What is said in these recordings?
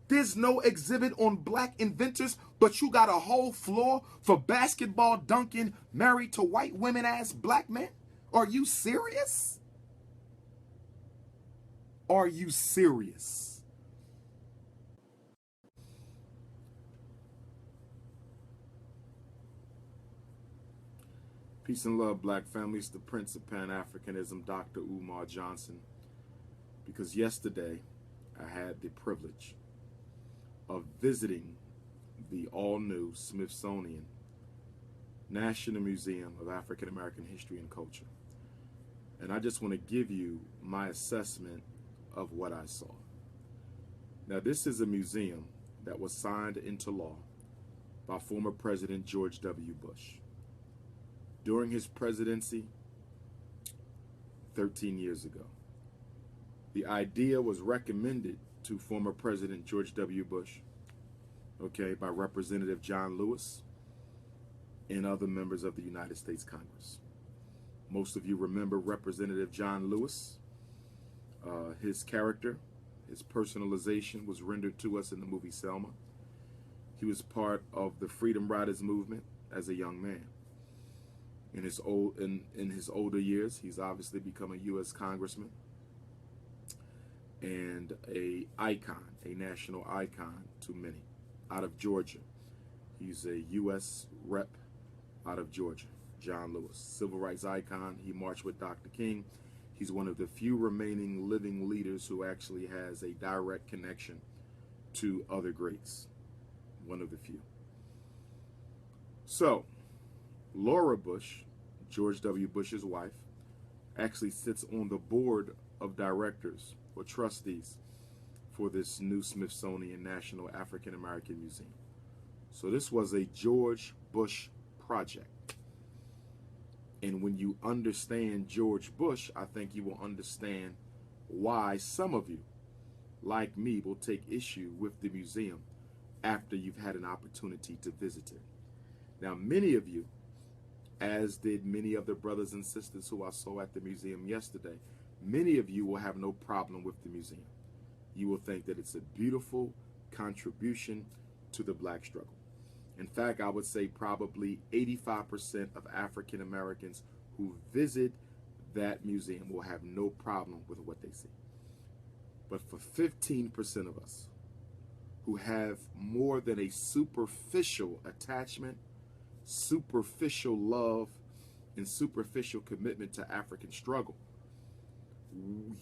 There's no exhibit on black inventors, but you got a whole floor for basketball dunking married to white women ass black men? Are you serious? Are you serious? Peace and love, black families. The Prince of Pan-Africanism, DrUmarJohnson. Because yesterday, I had the privilege of visiting the all-new Smithsonian National Museum of African American History and Culture. And I just want to give you my assessment of what I saw. Now, this is a museum that was signed into law by former President George W. Bush during his presidency 13 years ago. The idea was recommended to former President George W. Bush, okay, by Representative John Lewis and other members of the United States Congress. Most of you remember Representative John Lewis. His character, his personalization was rendered to us in the movie Selma. He was part of the Freedom Riders movement as a young man. In his older years, he's obviously become a U.S. congressman and a icon, a national icon to many, out of Georgia. He's a U.S. rep out of Georgia, John Lewis, civil rights icon. He marched with Dr. King. He's one of the few remaining living leaders who actually has a direct connection to other greats, one of the few. So, Laura Bush, George W. Bush's wife, actually sits on the board of directors or trustees for this new Smithsonian National African American Museum. So this was a George Bush project. And when you understand George Bush, I think you will understand why some of you, like me, will take issue with the museum after you've had an opportunity to visit it. Now, many of you, as did many of the brothers and sisters who I saw at the museum yesterday, many of you will have no problem with the museum. You will think that it's a beautiful contribution to the black struggle. In fact, I would say probably 85% of African Americans who visit that museum will have no problem with what they see. But for 15% of us who have more than a superficial attachment, superficial love, and superficial commitment to African struggle,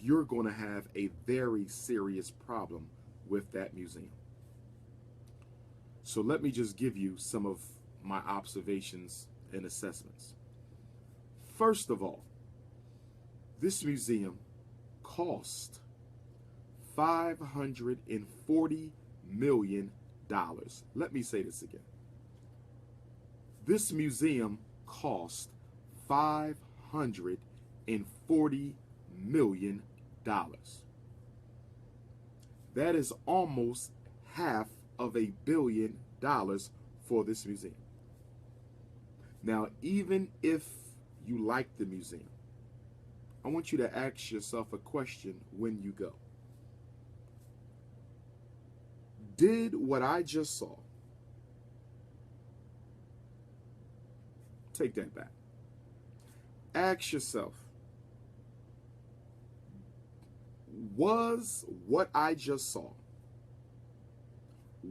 you're going to have a very serious problem with that museum. So let me just give you some of my observations and assessments. First of all, this museum cost $540 million. Let me say this again. This museum cost $540 million. That is almost half of $1 billion for this museum. Now, even if you like the museum, I want you to ask yourself a question when you go. Did what I just saw, take that back. Ask yourself, was what I just saw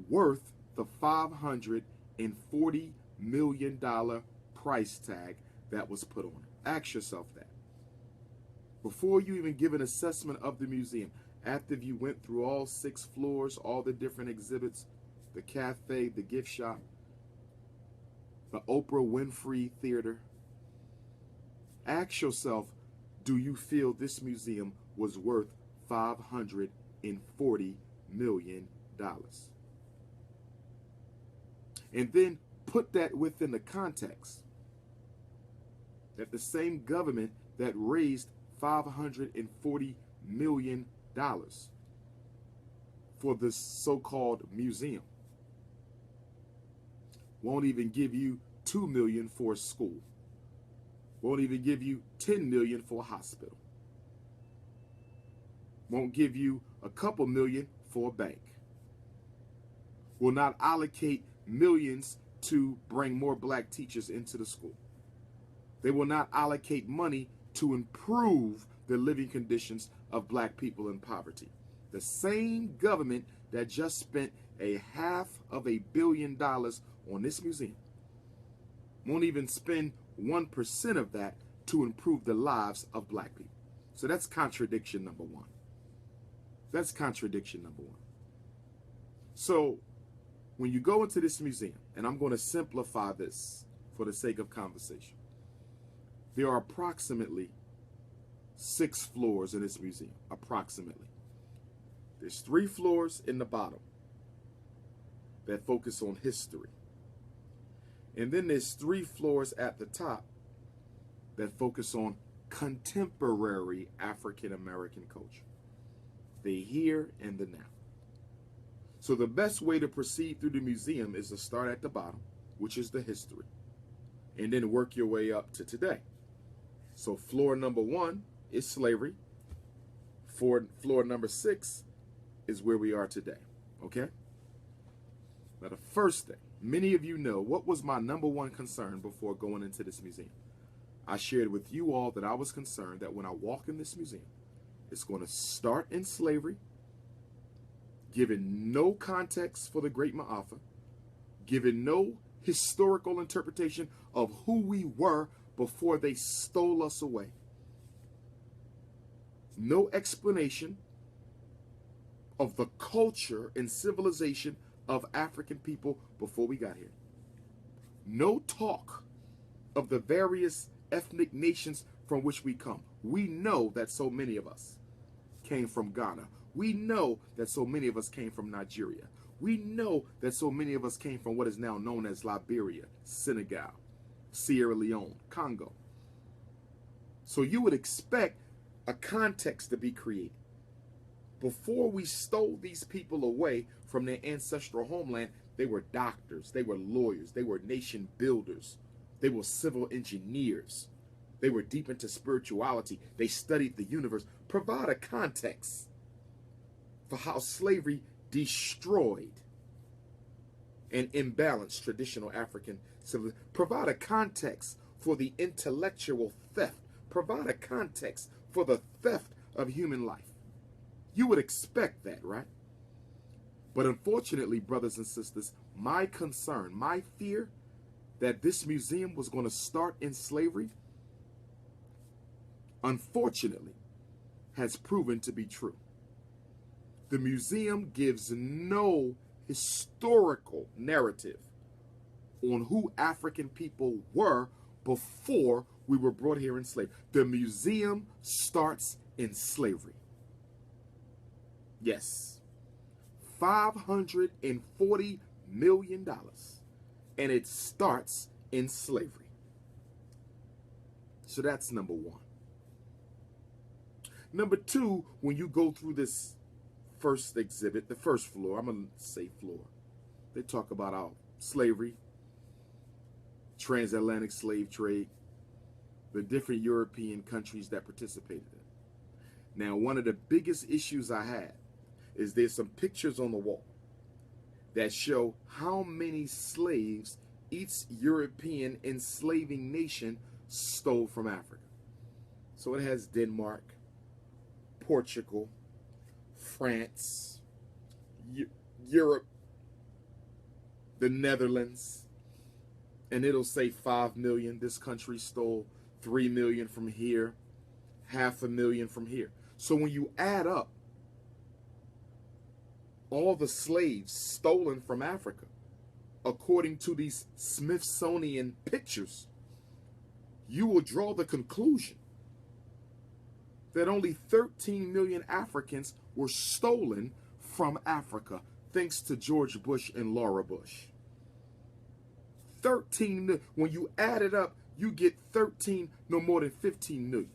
worth the $540 million price tag that was put on it? Ask yourself that. Before you even give an assessment of the museum, after you went through all 6 floors, all the different exhibits, the cafe, the gift shop, the Oprah Winfrey Theater, ask yourself, do you feel this museum was worth $540 million? And then put that within the context that the same government that raised $540 million for this so-called museum won't even give you $2 million for a school, won't even give you $10 million for a hospital, won't give you a couple million for a bank, will not allocate millions to bring more black teachers into the school. They will not allocate money to improve the living conditions of black people in poverty. The same government that just spent $500 million on this museum won't even spend 1% of that to improve the lives of black people. So that's contradiction number one. That's contradiction number one. So when you go into this museum, and I'm going to simplify this for the sake of conversation, there are approximately 6 floors in this museum, approximately. There's 3 floors in the bottom that focus on history. And then there's 3 floors at the top that focus on contemporary African American culture. The here and the now. So the best way to proceed through the museum is to start at the bottom, which is the history, and then work your way up to today. So floor number 1 is slavery. Floor number 6 is where we are today, okay? Now the first thing, many of you know, what was my number 1 concern before going into this museum? I shared with you all that I was concerned that when I walk in this museum, it's going to start in slavery, given no context for the great Ma'afa, given no historical interpretation of who we were before they stole us away. No explanation of the culture and civilization of African people before we got here. No talk of the various ethnic nations from which we come. We know that so many of us came from Ghana. We know that so many of us came from Nigeria. We know that so many of us came from what is now known as Liberia, Senegal, Sierra Leone, Congo. So you would expect a context to be created. Before we stole these people away from their ancestral homeland, they were doctors, they were lawyers, they were nation builders, they were civil engineers, they were deep into spirituality, they studied the universe. Provide a context for how slavery destroyed and imbalanced traditional African civilization. Provide a context for the intellectual theft. Provide a context for the theft of human life. You would expect that, right? But unfortunately, brothers and sisters, my concern, my fear that this museum was going to start in slavery, unfortunately, has proven to be true. The museum gives no historical narrative on who African people were before we were brought here in slavery. The museum starts in slavery. Yes, $540 million, and it starts in slavery. So that's number 1. Number 2, when you go through this first exhibit, the first floor, I'm going to say floor, they talk about our slavery, transatlantic slave trade, the different European countries that participated in it. Now, one of the biggest issues I had is there's some pictures on the wall that show how many slaves each European enslaving nation stole from Africa. So it has Denmark, Portugal, France, Europe, the Netherlands, and it'll say 5 million. This country stole 3 million from here, 500,000 from here. So when you add up all the slaves stolen from Africa, according to these Smithsonian pictures, you will draw the conclusion that only 13 million Africans were stolen from Africa, thanks to George Bush and Laura Bush. 13, when you add it up, you get 13, no more than 15 million.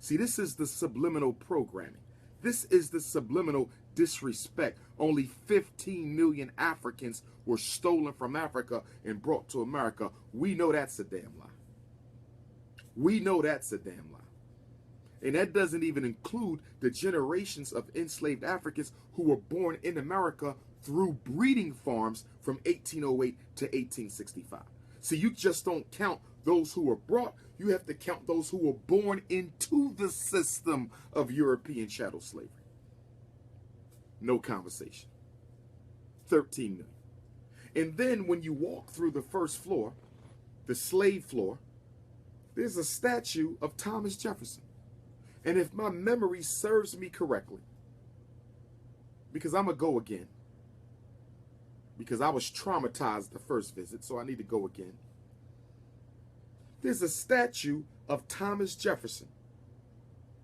See, this is the subliminal programming. This is the subliminal disrespect. Only 15 million Africans were stolen from Africa and brought to America. We know that's a damn lie. We know that's a damn lie. And that doesn't even include the generations of enslaved Africans who were born in America through breeding farms from 1808 to 1865. So you just don't count those who were brought, you have to count those who were born into the system of European chattel slavery. No conversation. 13 million. And then when you walk through the first floor, the slave floor, there's a statue of Thomas Jefferson. And if my memory serves me correctly, because I'm going to go again, because I was traumatized the first visit, so I need to go again. There's a statue of Thomas Jefferson.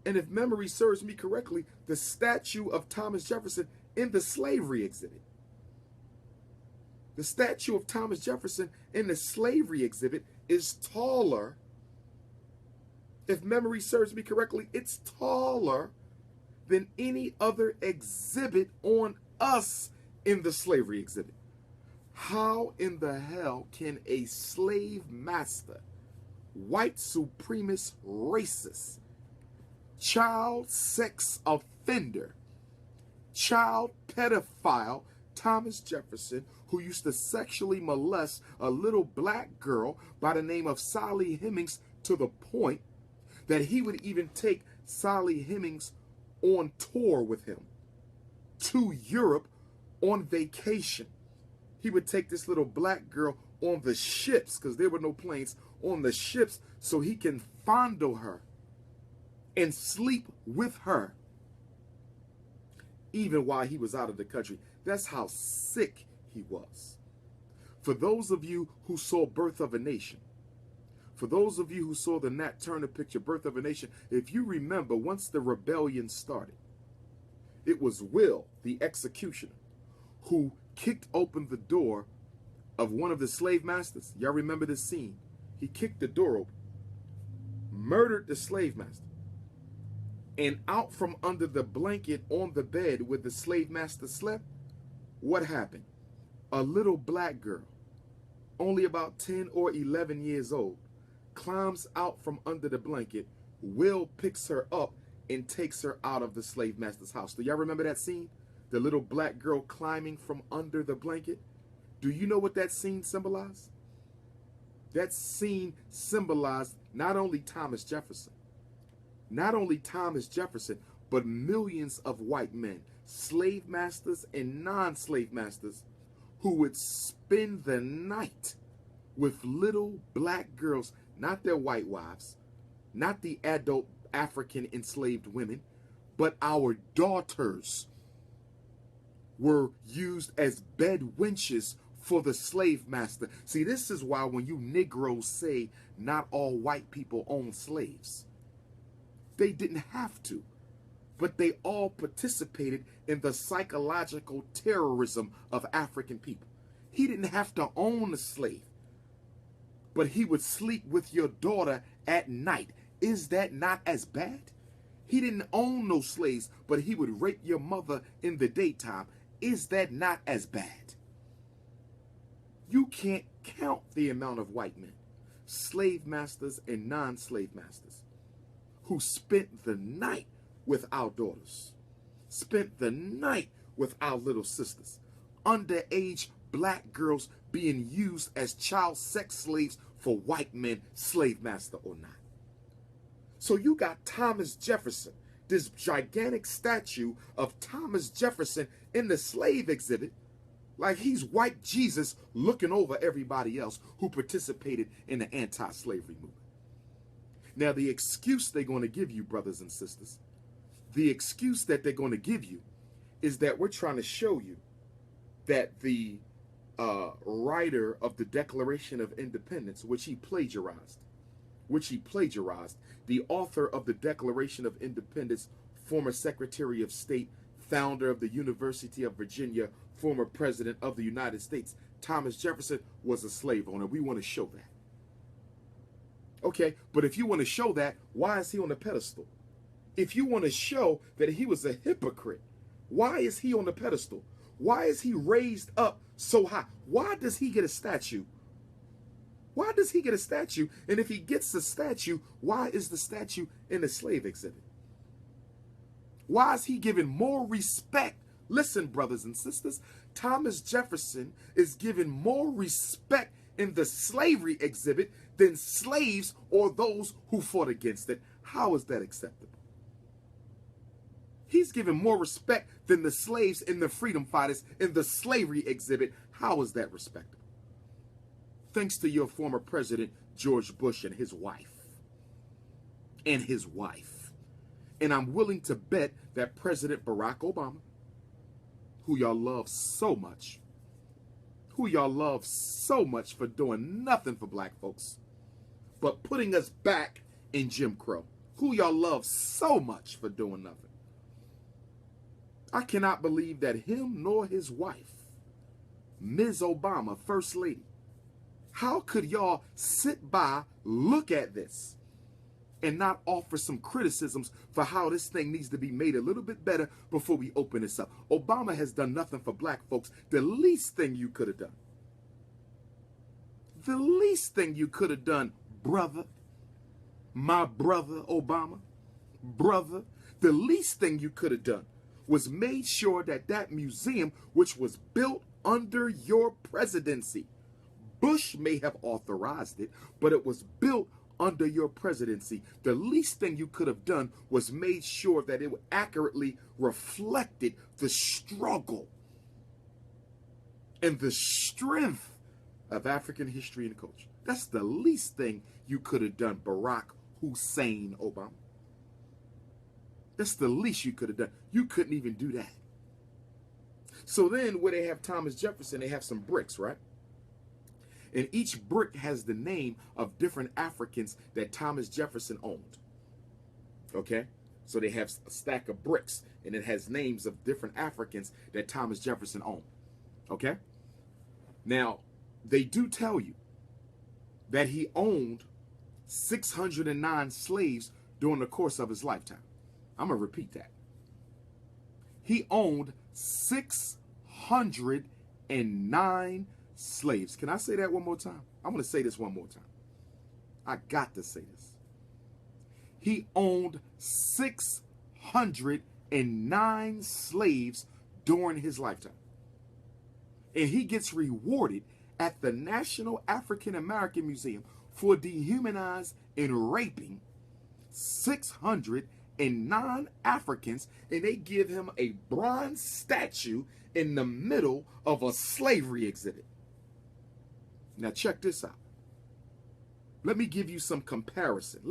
And if memory serves me correctly, the statue of Thomas Jefferson in the slavery exhibit. The statue of Thomas Jefferson in the slavery exhibit is taller. If memory serves me correctly, it's taller than any other exhibit on us in the slavery exhibit. How in the hell can a slave master, white supremacist racist, child sex offender, child pedophile Thomas Jefferson, who used to sexually molest a little black girl by the name of Sally Hemings, to the point that he would even take Sally Hemings on tour with him to Europe on vacation. He would take this little black girl on the ships, because there were no planes, on the ships, so he can fondle her and sleep with her even while he was out of the country. That's how sick he was. For those of you who saw Birth of a Nation, for those of you who saw the Nat Turner picture, Birth of a Nation, if you remember, once the rebellion started, it was Will, the executioner, who kicked open the door of one of the slave masters. Y'all remember this scene? He kicked the door open, murdered the slave master, and out from under the blanket on the bed where the slave master slept, what happened? A little black girl, only about 10 or 11 years old, climbs out from under the blanket. Will picks her up and takes her out of the slave master's house. Do y'all remember that scene? The little black girl climbing from under the blanket? Do you know what that scene symbolized? That scene symbolized not only Thomas Jefferson, but millions of white men, slave masters and non-slave masters, who would spend the night with little black girls, not their white wives, not the adult African enslaved women, but our daughters were used as bed wenches for the slave master. See, this is why when you Negroes say not all white people own slaves, they didn't have to, but they all participated in the psychological terrorism of African people. He didn't have to own a slave, but he would sleep with your daughter at night. Is that not as bad? He didn't own no slaves, but he would rape your mother in the daytime. Is that not as bad? You can't count the amount of white men, slave masters and non-slave masters, who spent the night with our daughters, spent the night with our little sisters, underage black girls being used as child sex slaves for white men, slave master or not. So you got Thomas Jefferson, this gigantic statue of Thomas Jefferson in the slave exhibit, like he's white Jesus looking over everybody else who participated in the anti-slavery movement. Now, the excuse they're going to give you, brothers and sisters, the excuse that they're going to give you is that we're trying to show you that the writer of the Declaration of Independence, which he plagiarized, the author of the Declaration of Independence, former Secretary of State, founder of the University of Virginia, former President of the United States, Thomas Jefferson was a slave owner. We want to show that. Okay, but if you want to show that, why is he on the pedestal? If you want to show that he was a hypocrite, why is he on the pedestal? Why is he raised up so high? Why does he get a statue? Why does he get a statue? And if he gets the statue, why is the statue in the slave exhibit? Why is he given more respect? Listen, brothers and sisters, Thomas Jefferson is given more respect in the slavery exhibit than slaves or those who fought against it. How is that acceptable? He's given more respect than the slaves and the freedom fighters in the slavery exhibit. How is that respectable? Thanks to your former president, George Bush, and his wife. And I'm willing to bet that President Barack Obama, who y'all love so much for doing nothing for black folks, but putting us back in Jim Crow, who y'all love so much for doing nothing. I cannot believe that him nor his wife, Ms. Obama, First Lady, how could y'all sit by, look at this, and not offer some criticisms for how this thing needs to be made a little bit better before we open this up? Obama has done nothing for black folks. The least thing you could have done, brother, my brother Obama, brother, the least thing you could have done was made sure that that museum, which was built under your presidency, Bush may have authorized it, but it was built under your presidency. The least thing you could have done was made sure that it accurately reflected the struggle and the strength of African history and culture. That's the least thing you could have done, Barack Hussein Obama. That's the least you could have done. You couldn't even do that. So then where they have Thomas Jefferson, they have some bricks, right? And each brick has the name of different Africans that Thomas Jefferson owned. Okay? So they have a stack of bricks, and it has names of different Africans that Thomas Jefferson owned. Okay? Now, they do tell you that he owned 609 slaves during the course of his lifetime. I'm going to repeat that. He owned 609 slaves. Can I say that one more time? I'm going to say this one more time. I got to say this. He owned 609 slaves during his lifetime. And he gets rewarded at the National African American Museum for dehumanizing and raping 609 Africans, and they give him a bronze statue in the middle of a slavery exhibit. Now check this out. Let me give you some comparison.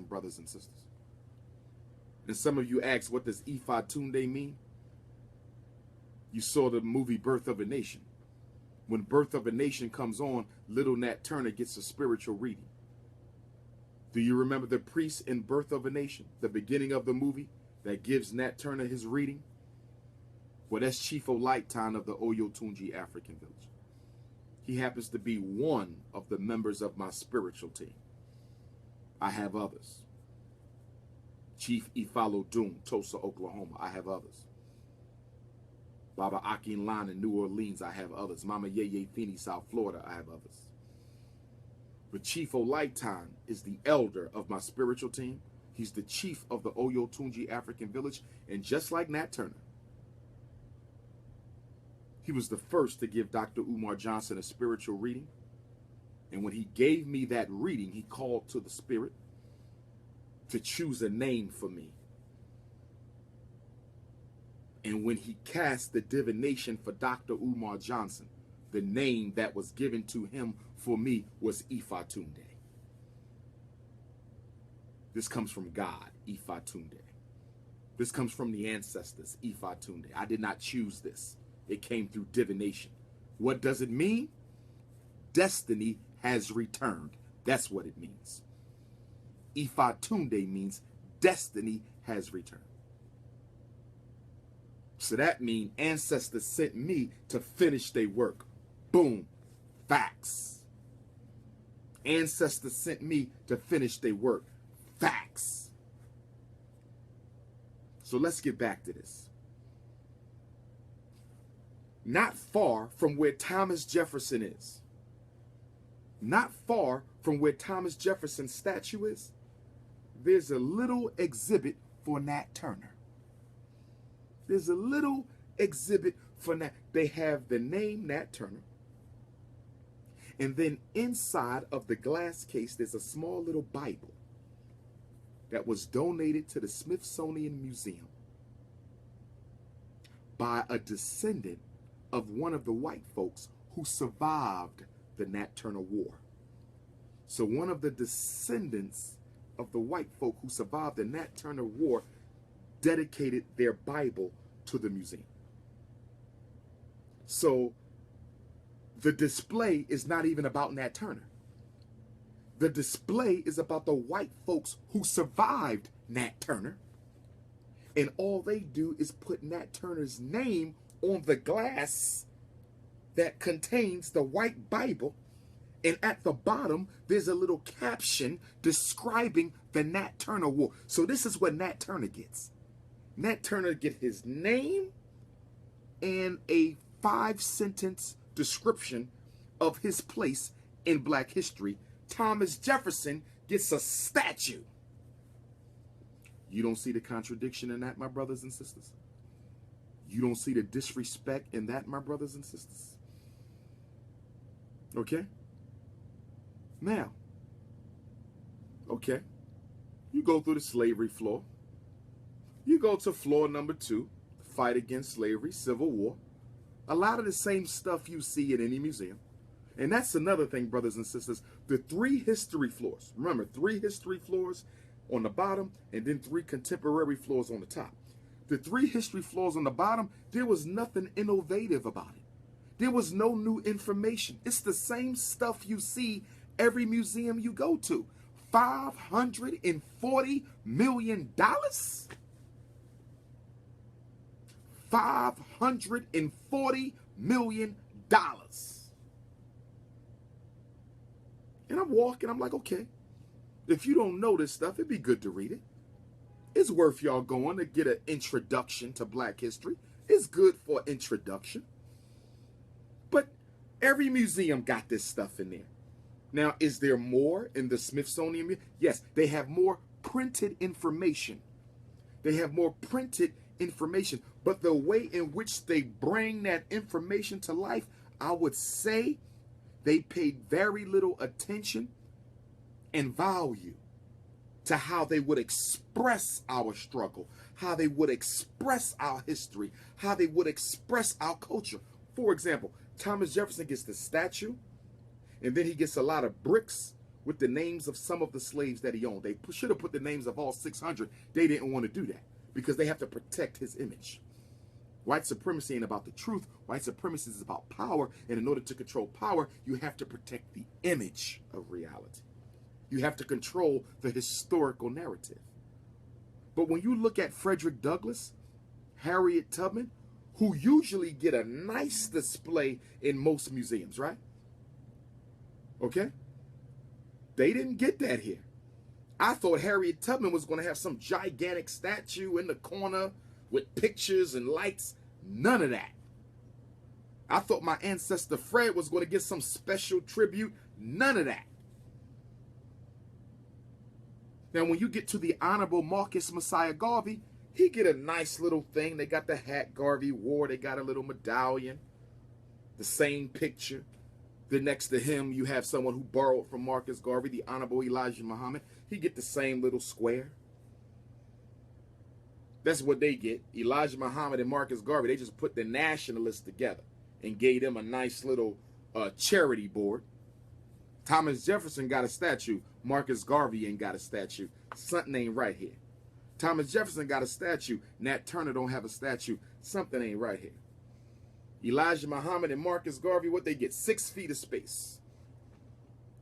Brothers and sisters. And some of you ask, what does Ifatunde mean? You saw the movie Birth of a Nation. When Birth of a Nation comes on, little Nat Turner gets a spiritual reading. Do you remember the priest in Birth of a Nation, the beginning of the movie that gives Nat Turner his reading? Well, that's Chief Olayton of the Oyotunji African Village. He happens to be one of the members of my spiritual team. I have others. Chief Ifatunde, Tulsa, Oklahoma. I have others. Baba Akinlan in New Orleans. I have others. Mama Yeye Feeney, South Florida. I have others. But Chief Olayton is the elder of my spiritual team. He's the chief of the Oyotunji African Village. And just like Nat Turner, he was the first to give DrUmarJohnson a spiritual reading. And when he gave me that reading, he called to the spirit to choose a name for me. And when he cast the divination for DrUmarJohnson, the name that was given to him for me was Ifatunde. This comes from God, Ifatunde. This comes from the ancestors, Ifatunde. I did not choose this. It came through divination. What does it mean? Destiny has returned. That's what it means. Ifatunde means destiny has returned. So that means ancestors sent me to finish their work. Boom. Facts. Ancestors sent me to finish their work. Facts. So let's get back to this. Not far from where Thomas Jefferson is, not far from where Thomas Jefferson's statue is, there's a little exhibit for Nat Turner. There's a little exhibit for Nat. They have the name Nat Turner. And then inside of the glass case, there's a small little Bible that was donated to the Smithsonian Museum by a descendant of one of the white folks who survived the Nat Turner War. So one of the descendants of the white folk who survived the Nat Turner War dedicated their Bible to the museum. So the display is not even about Nat Turner. The display is about the white folks who survived Nat Turner. And all they do is put Nat Turner's name on the glass that contains the white Bible. And at the bottom, there's a little caption describing the Nat Turner War. So this is what Nat Turner gets. Nat Turner gets his name and a 5-sentence description of his place in Black history. Thomas Jefferson gets a statue. You don't see the contradiction in that, my brothers and sisters? You don't see the disrespect in that, my brothers and sisters? Okay? Now, okay, you go through the slavery floor. You go to floor number 2, fight against slavery, Civil War. A lot of the same stuff you see in any museum. And that's another thing, brothers and sisters. The 3 history floors. Remember, 3 history floors on the bottom and then 3 contemporary floors on the top. The 3 history floors on the bottom, there was nothing innovative about it. There was no new information. It's the same stuff you see every museum you go to. $540 million? $540 million. And I'm walking, I'm like, okay, if you don't know this stuff, it'd be good to read it. It's worth y'all going to get an introduction to Black history. It's good for introduction. But every museum got this stuff in there. Now, is there more in the Smithsonian? Yes, they have more printed information. They have more printed information. But the way in which they bring that information to life, I would say they paid very little attention and value to how they would express our struggle, how they would express our history, how they would express our culture. For example, Thomas Jefferson gets the statue, and then he gets a lot of bricks with the names of some of the slaves that he owned. They should have put the names of all 600. They didn't want to do that because they have to protect his image. White supremacy ain't about the truth. White supremacy is about power. And in order to control power, you have to protect the image of reality. You have to control the historical narrative. But when you look at Frederick Douglass, Harriet Tubman, who usually get a nice display in most museums, right? Okay? They didn't get that here. I thought Harriet Tubman was going to have some gigantic statue in the corner with pictures and lights. None of that. I thought my ancestor Fred was going to get some special tribute. None of that. Now, when you get to the Honorable Marcus Messiah Garvey, he get a nice little thing. They got the hat Garvey wore. They got a little medallion. The same picture. Then next to him, you have someone who borrowed from Marcus Garvey, the Honorable Elijah Muhammad. He get the same little square. That's what they get. Elijah Muhammad and Marcus Garvey, they just put the nationalists together and gave them a nice little charity board. Thomas Jefferson got a statue. Marcus Garvey ain't got a statue. Something ain't right here. Thomas Jefferson got a statue. Nat Turner don't have a statue. Something ain't right here. Elijah Muhammad and Marcus Garvey, what they get? 6 feet of space.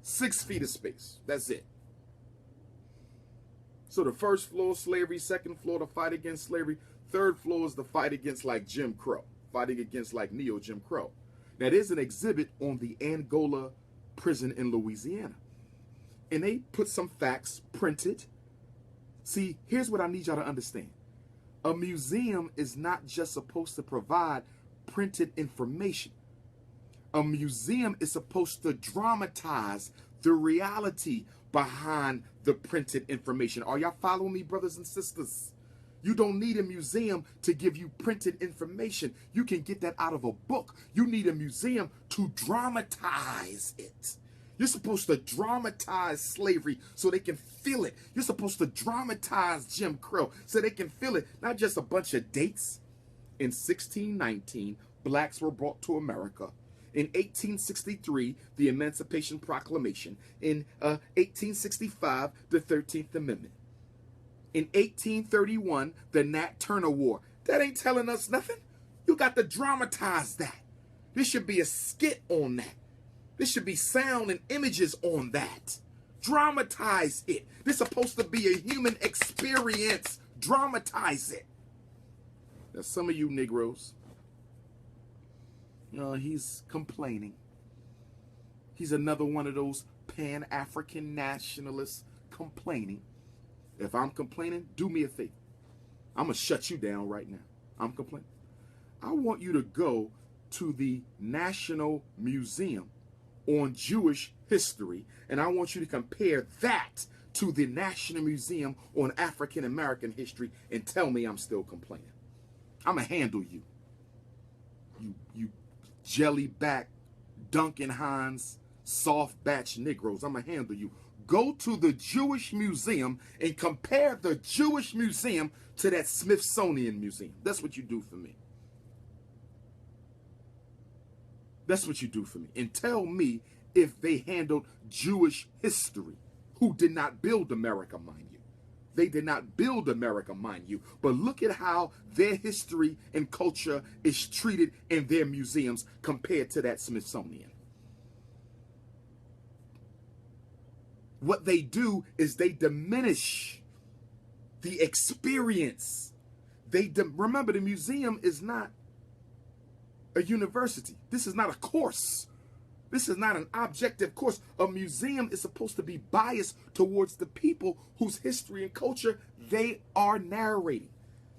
6 feet of space. That's it. So the first floor, slavery. Second floor, the fight against slavery. Third floor is the fight against like Jim Crow. Fighting against like neo-Jim Crow. Now there's an exhibit on the Angola prison in Louisiana. And they put some facts printed. See, here's what I need y'all to understand. A museum is not just supposed to provide printed information. A museum is supposed to dramatize the reality behind the printed information. Are y'all following me, brothers and sisters? You don't need a museum to give you printed information. You can get that out of a book. You need a museum to dramatize it. You're supposed to dramatize slavery so they can feel it. You're supposed to dramatize Jim Crow so they can feel it. Not just a bunch of dates. In 1619, blacks were brought to America. In 1863, the Emancipation Proclamation. In 1865, the 13th Amendment. In 1831, the Nat Turner War. That ain't telling us nothing. You got to dramatize that. There should be a skit on that. There should be sound and images on that. Dramatize it. This is supposed to be a human experience. Dramatize it. Now, some of you Negroes, he's complaining. He's another one of those Pan-African nationalists complaining. If I'm complaining, do me a favor. I'm going to shut you down right now. I'm complaining. I want you to go to the National Museum on Jewish History, and I want you to compare that to the National Museum on African American history and tell me I'm still complaining. I'm going to handle you. You jelly-back, Duncan Hines, soft batch Negroes. I'm going to handle you. Go to the Jewish Museum and compare the Jewish Museum to that Smithsonian Museum. That's what you do for me. That's what you do for me. And tell me if they handled Jewish history, who did not build America, mind you. They did not build America, mind you. But look at how their history and culture is treated in their museums compared to that Smithsonian. What they do is they diminish the experience. Remember, the museum is not a university. This is not a course. This is not an objective course. A museum is supposed to be biased towards the people whose history and culture they are narrating.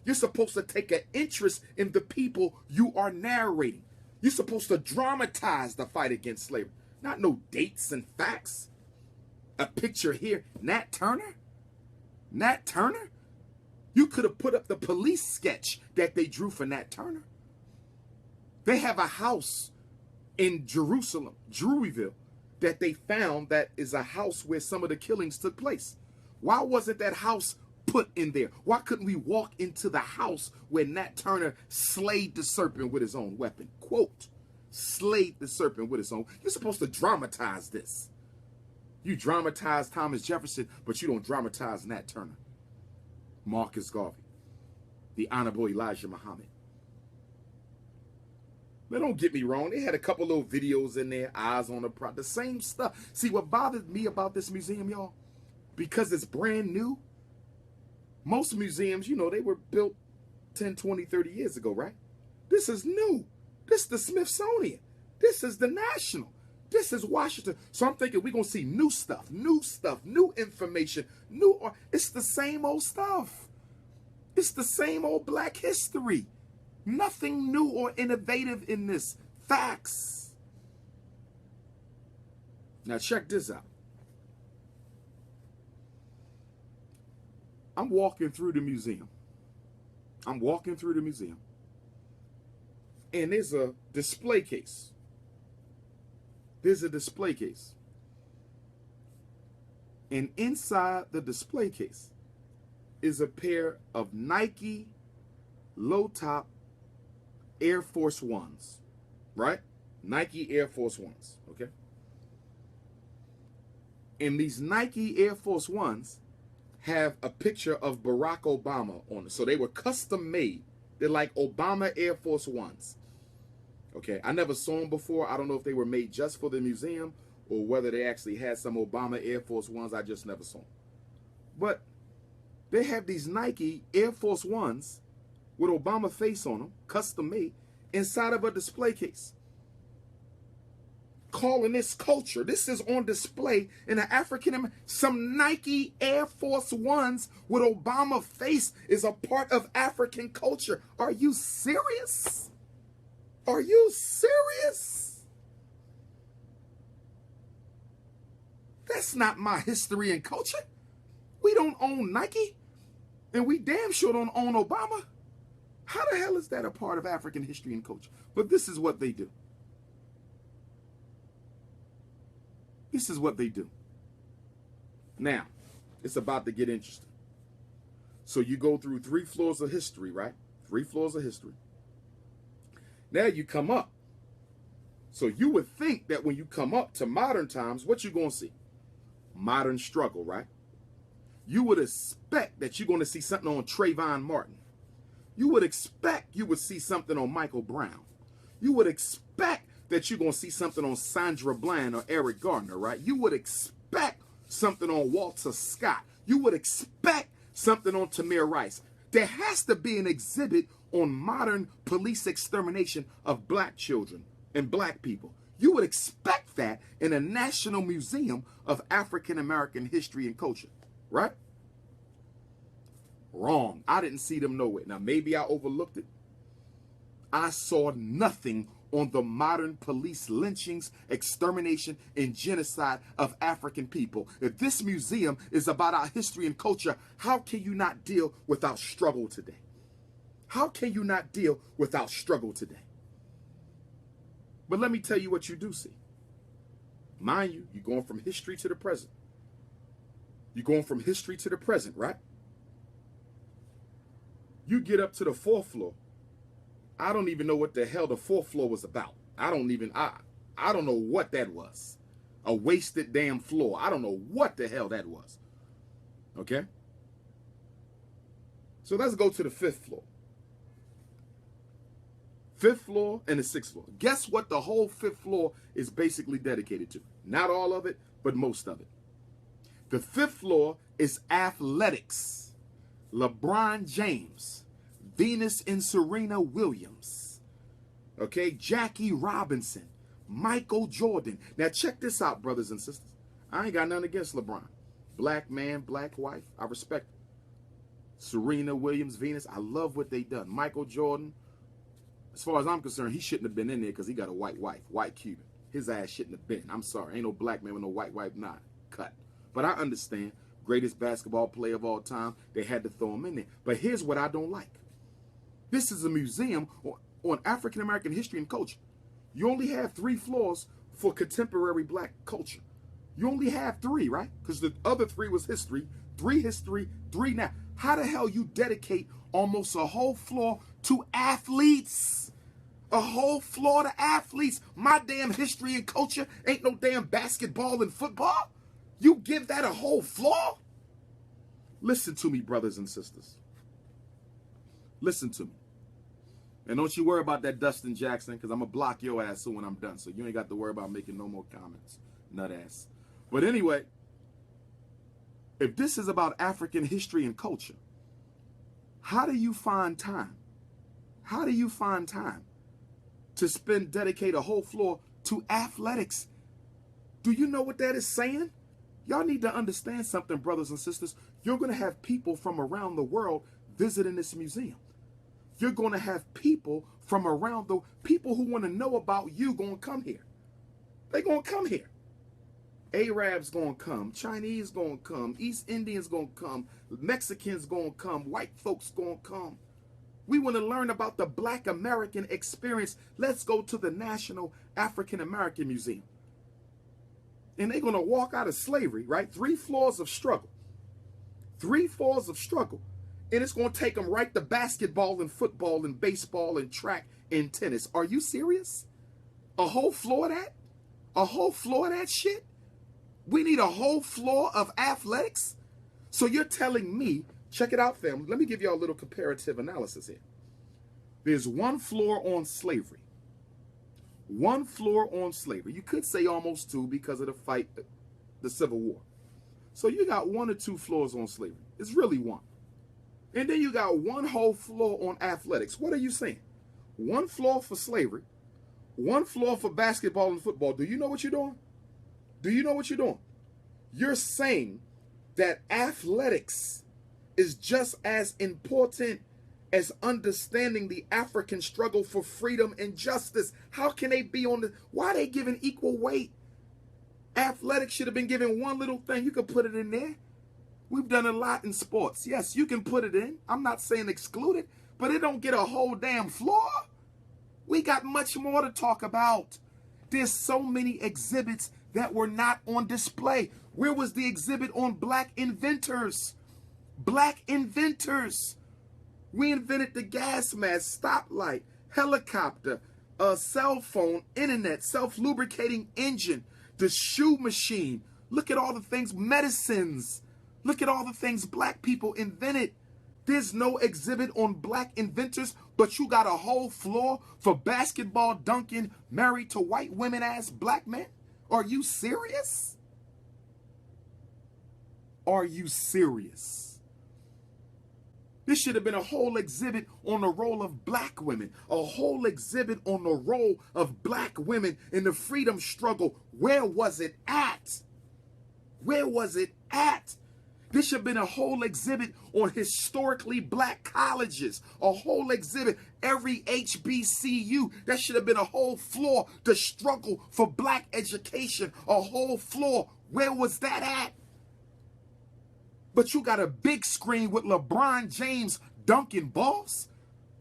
You're supposed to take an interest in the people you are narrating. You're supposed to dramatize the fight against slavery, not no dates and facts. A picture here, Nat Turner? Nat Turner? You could have put up the police sketch that they drew for Nat Turner. They have a house in Jerusalem, Druryville, that they found that is a house where some of the killings took place. Why wasn't that house put in there? Why couldn't we walk into the house where Nat Turner slayed the serpent with his own weapon? Quote, slayed the serpent with his own. You're supposed to dramatize this. You dramatize Thomas Jefferson, but you don't dramatize Nat Turner, Marcus Garvey, the Honorable Elijah Muhammad. Now, don't get me wrong. They had a couple little videos in there, eyes on the same stuff. See, what bothered me about this museum, y'all, because it's brand new. Most museums, they were built 10, 20, 30 years ago, right? This is new. This is the Smithsonian. This is the National. This is Washington. So I'm thinking we're going to see new stuff, new information, it's the same old stuff. It's the same old black history. Nothing new or innovative in this. Facts. Now check this out. I'm walking through the museum. And there's a display case. And inside the display case is a pair of Nike low-top Air Force Ones, right? Nike Air Force Ones, okay? And these Nike Air Force Ones have a picture of Barack Obama on it. So they were custom made. They're like Obama Air Force Ones. Okay, I never saw them before. I don't know if they were made just for the museum or whether they actually had some Obama Air Force Ones. I just never saw them. But they have these Nike Air Force Ones with Obama face on them, custom made, inside of a display case. Calling this culture. This is on display in an African, some Nike Air Force Ones with Obama face is a part of African culture. Are you serious? Are you serious? That's not my history and culture. We don't own Nike. And we damn sure don't own Obama. How the hell is that a part of African history and culture? But this is what they do. This is what they do. Now, it's about to get interesting. So you go through 3 floors of history, right? 3 floors of history. Now you come up. So you would think that when you come up to modern times, what you going to see? Modern struggle, right? You would expect that you're going to see something on Trayvon Martin. You would expect you would see something on Michael Brown. You would expect that you're going to see something on Sandra Bland or Eric Gardner, right? You would expect something on Walter Scott. You would expect something on Tamir Rice. There has to be an exhibit on modern police extermination of black children and black people. You would expect that in a National Museum of African American History and Culture, right? Wrong. I didn't see them nowhere. Now, maybe I overlooked it. I saw nothing on the modern police lynchings, extermination, and genocide of African people. If this museum is about our history and culture, how can you not deal with our struggle today? How can you not deal with our struggle today? But let me tell you what you do see. Mind you, you're going from history to the present. You're going from history to the present, right? You get up to the 4th floor. I don't even know what the hell the 4th floor was about. I don't know what that was. A wasted damn floor. I don't know what the hell that was. Okay? So let's go to the 5th floor. 5th floor and the 6th floor. Guess what the whole 5th floor is basically dedicated to? Not all of it, but most of it. The 5th floor is athletics. LeBron James, Venus and Serena Williams, okay, Jackie Robinson, Michael Jordan. Now check this out, brothers and sisters. I ain't got nothing against LeBron. Black man, black wife, I respect it. Serena Williams, Venus, I love what they done. Michael Jordan, as far as I'm concerned, he shouldn't have been in there because he got a white wife, white Cuban. His ass shouldn't have been. I'm sorry, ain't no black man with no white wife, not cut. But I understand. Greatest basketball player of all time, they had to throw him in there. But here's what I don't like. This is a museum on African American history and culture. You only have 3 floors for contemporary black culture. You only have 3, right? Because the other 3 was history, 3 now. How the hell you dedicate almost a whole floor to athletes? A whole floor to athletes. My damn history and culture ain't no damn basketball and football. You give that a whole floor? Listen to me, brothers and sisters. Listen to me. And don't you worry about that Dustin Jackson, because I'm going to block your ass soon when I'm done. So you ain't got to worry about making no more comments. Nut ass. But anyway, if this is about African history and culture, how do you find time? How do you find time to dedicate a whole floor to athletics? Do you know what that is saying? Y'all need to understand something, brothers and sisters. You're going to have people from around the world visiting this museum. You're going to have people from around the people who want to know about you going to come here. They're going to come here. Arabs going to come. Chinese going to come. East Indians going to come. Mexicans going to come. White folks going to come. We want to learn about the Black American experience. Let's go to the National African American Museum. And they're going to walk out of slavery, right? 3 floors of struggle. 3 floors of struggle. And it's going to take them right to basketball and football and baseball and track and tennis. Are you serious? A whole floor of that? A whole floor of that shit? We need a whole floor of athletics? So you're telling me, check it out, family. Let me give you a little comparative analysis here. There's 1 floor on slavery. 1 floor on slavery. You could say almost 2 because of the fight, the Civil War. So you got 1 or 2 floors on slavery. It's really 1. And then you got 1 whole floor on athletics. What are you saying? 1 floor for slavery, 1 floor for basketball and football. Do you know what you're doing? Do you know what you're doing? You're saying that athletics is just as important as understanding the African struggle for freedom and justice. How can they be on the, why are they giving equal weight? Athletics should have been given 1 little thing. You could put it in there. We've done a lot in sports. Yes, you can put it in. I'm not saying exclude it, but it don't get a whole damn floor. We got much more to talk about. There's so many exhibits that were not on display. Where was the exhibit on black inventors? Black inventors. We invented the gas mask, stoplight, helicopter, cell phone, internet, self-lubricating engine, the shoe machine. Look at all the things, medicines. Look at all the things black people invented. There's no exhibit on black inventors, but you got a whole floor for basketball dunking, married to white women ass black men? Are you serious? Are you serious? This should have been a whole exhibit on the role of black women, a whole exhibit on the role of black women in the freedom struggle. Where was it at? Where was it at? This should have been a whole exhibit on historically black colleges, a whole exhibit, every HBCU. That should have been a whole floor, the struggle for black education, a whole floor. Where was that at? But you got a big screen with LeBron James dunking balls?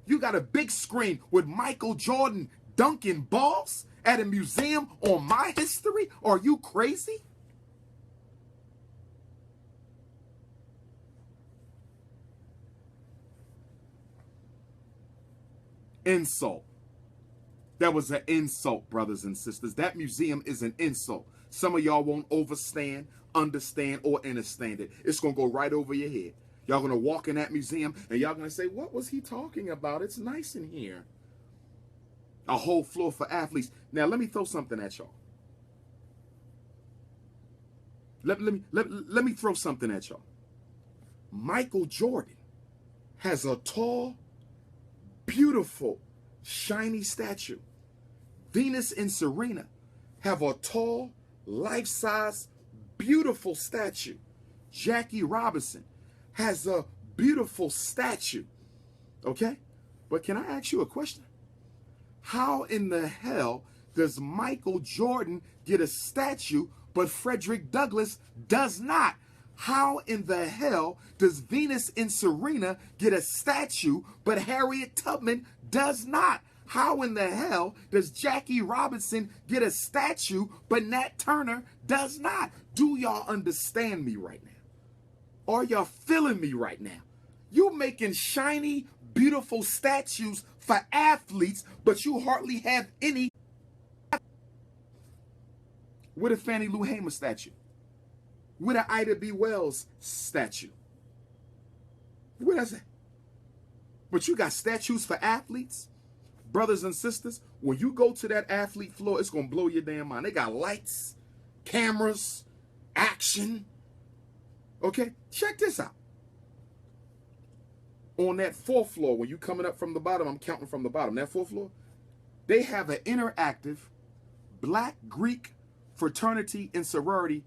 You got a big screen with Michael Jordan dunking balls at a museum on my history? Are you crazy? Insult. That was an insult, brothers and sisters. That museum is an insult. Some of y'all won't understand, or understand it. It's going to go right over your head. Y'all going to walk in that museum and y'all going to say, what was he talking about? It's nice in here. A whole floor for athletes. Now, let me throw something at y'all. Let me throw something at y'all. Michael Jordan has a tall, beautiful, shiny statue. Venus and Serena have a tall, life-size, beautiful statue. Jackie Robinson has a beautiful statue. Okay? But can I ask you a question? How in the hell does Michael Jordan get a statue, but Frederick Douglass does not? How in the hell does Venus and Serena get a statue, but Harriet Tubman does not? How in the hell does Jackie Robinson get a statue, but Nat Turner does not? Do y'all understand me right now? Are y'all feeling me right now? You making shiny, beautiful statues for athletes, but you hardly have any. With a Fannie Lou Hamer statue. With an Ida B. Wells statue. What is it? But you got statues for athletes? Brothers and sisters, when you go to that athlete floor, it's going to blow your damn mind. They got lights, cameras, action. Okay, check this out. On that fourth floor, when you're coming up from the bottom, I'm counting from the bottom, that fourth floor, they have an interactive Black Greek fraternity and sorority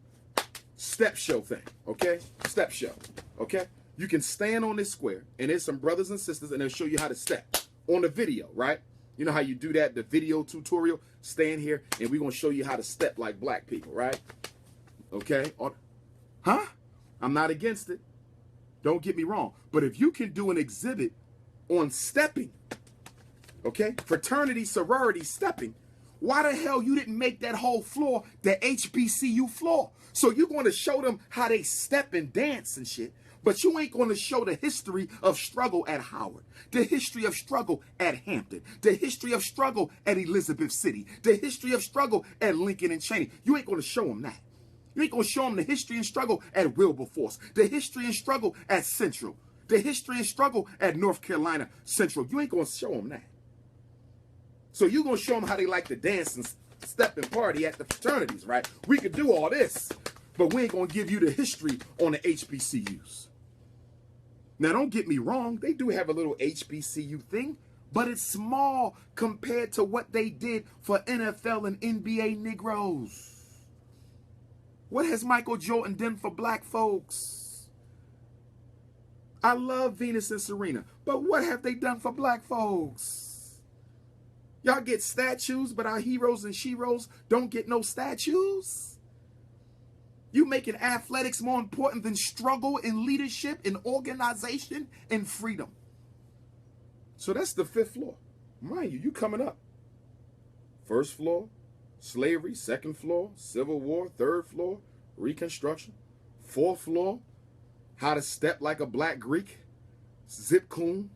step show thing, okay? Step show, okay? You can stand on this square, and there's some brothers and sisters, and they'll show you how to step on the video, right? You know how you do that, the video tutorial? Stand here, and we're going to show you how to step like black people, right? Okay? Huh? I'm not against it. Don't get me wrong. But if you can do an exhibit on stepping, okay? Fraternity, sorority, stepping, why the hell you didn't make that whole floor the HBCU floor? So you're going to show them how they step and dance and shit, but you ain't going to show the history of struggle at Howard, the history of struggle at Hampton, the history of struggle at Elizabeth City, the history of struggle at Lincoln and Cheney. You ain't going to show them that. You ain't going to show them the history and struggle at Wilberforce, the history and struggle at Central, the history and struggle at North Carolina Central. You ain't going to show them that. So you're going to show them how they like to dance and step and party at the fraternities, right? We could do all this, but we ain't going to give you the history on the HBCUs. Now, don't get me wrong. They do have a little HBCU thing, but it's small compared to what they did for NFL and NBA Negroes. What has Michael Jordan done for black folks? I love Venus and Serena, but what have they done for black folks? Y'all get statues, but our heroes and sheroes don't get no statues? You making athletics more important than struggle and leadership and organization and freedom. So that's the 5th floor. Mind you coming up. 1st floor, slavery. 2nd floor, Civil War. 3rd floor, Reconstruction. 4th floor, how to step like a black Greek. Zip coon.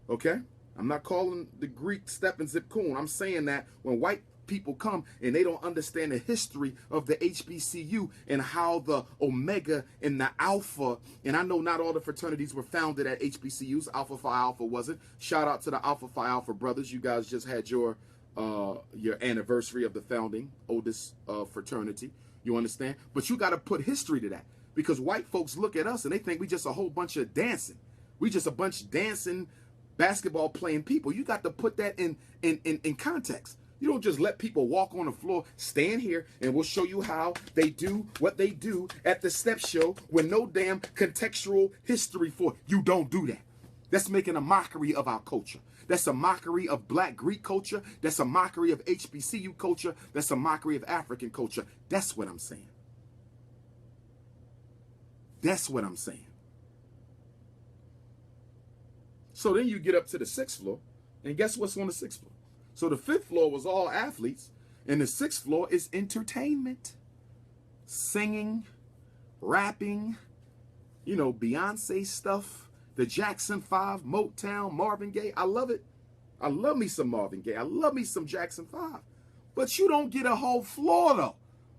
Okay? I'm not calling the Greek stepping zip coon. I'm saying that when white people come and they don't understand the history of the HBCU and how the Omega and the Alpha, and I know not all the fraternities were founded at HBCUs. Alpha Phi Alpha wasn't. Shout out to the Alpha Phi Alpha brothers. You guys just had your anniversary of the founding, oldest fraternity. You understand? But you got to put history to that, because white folks look at us and they think we just a whole bunch of dancing. We just a bunch of dancing, basketball playing people. You got to put that in context. You don't just let people walk on the floor, stand here, and we'll show you how they do what they do at the step show with no damn contextual history for it. You don't do that. That's making a mockery of our culture. That's a mockery of black Greek culture. That's a mockery of HBCU culture. That's a mockery of African culture. That's what I'm saying. That's what I'm saying. So then you get up to the 6th floor, and guess what's on the 6th floor? So the 5th floor was all athletes, and the 6th floor is entertainment. Singing, rapping, you know, Beyonce stuff, the Jackson 5, Motown, Marvin Gaye. I love it. I love me some Marvin Gaye. I love me some Jackson 5. But you don't get a whole floor, though.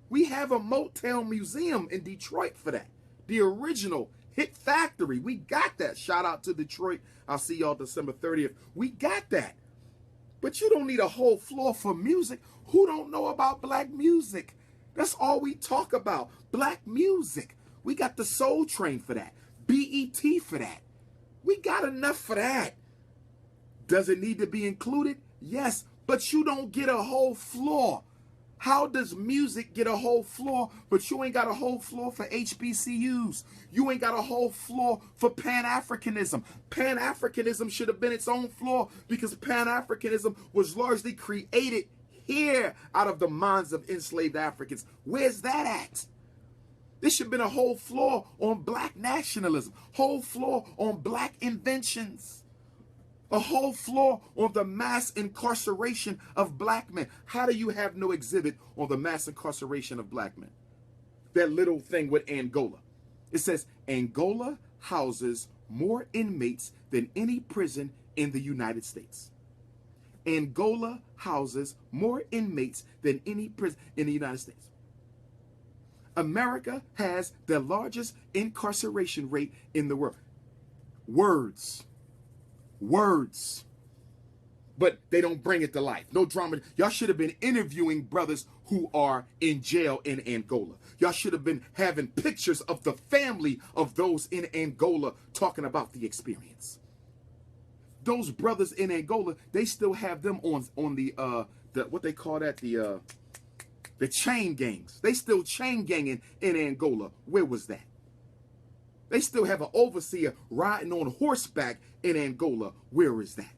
We have a Motown museum in Detroit for that. The original Hit Factory. We got that. Shout out to Detroit. I'll see y'all December 30th. We got that. But you don't need a whole floor for music. Who don't know about black music? That's all we talk about. Black music. We got the Soul Train for that. BET for that. We got enough for that. Does it need to be included? Yes, but you don't get a whole floor. How does music get a whole floor, but you ain't got a whole floor for HBCUs? You ain't got a whole floor for Pan-Africanism. Pan-Africanism should have been its own floor, because Pan-Africanism was largely created here out of the minds of enslaved Africans. Where's that at? There should have been a whole floor on black nationalism, whole floor on black inventions. A whole floor on the mass incarceration of black men. How do you have no exhibit on the mass incarceration of black men? That little thing with Angola. It says, Angola houses more inmates than any prison in the United States. Angola houses more inmates than any prison in the United States. America has the largest incarceration rate in the world. Words. But they don't bring it to life. No drama. Y'all should have been interviewing brothers who are in jail in Angola. Y'all should have been having pictures of the family of those in Angola talking about the experience. Those brothers in Angola, they still have them on the what they call that, the chain gangs. They still chain ganging in Angola. Where was that? They still have an overseer riding on horseback in Angola. Where is that?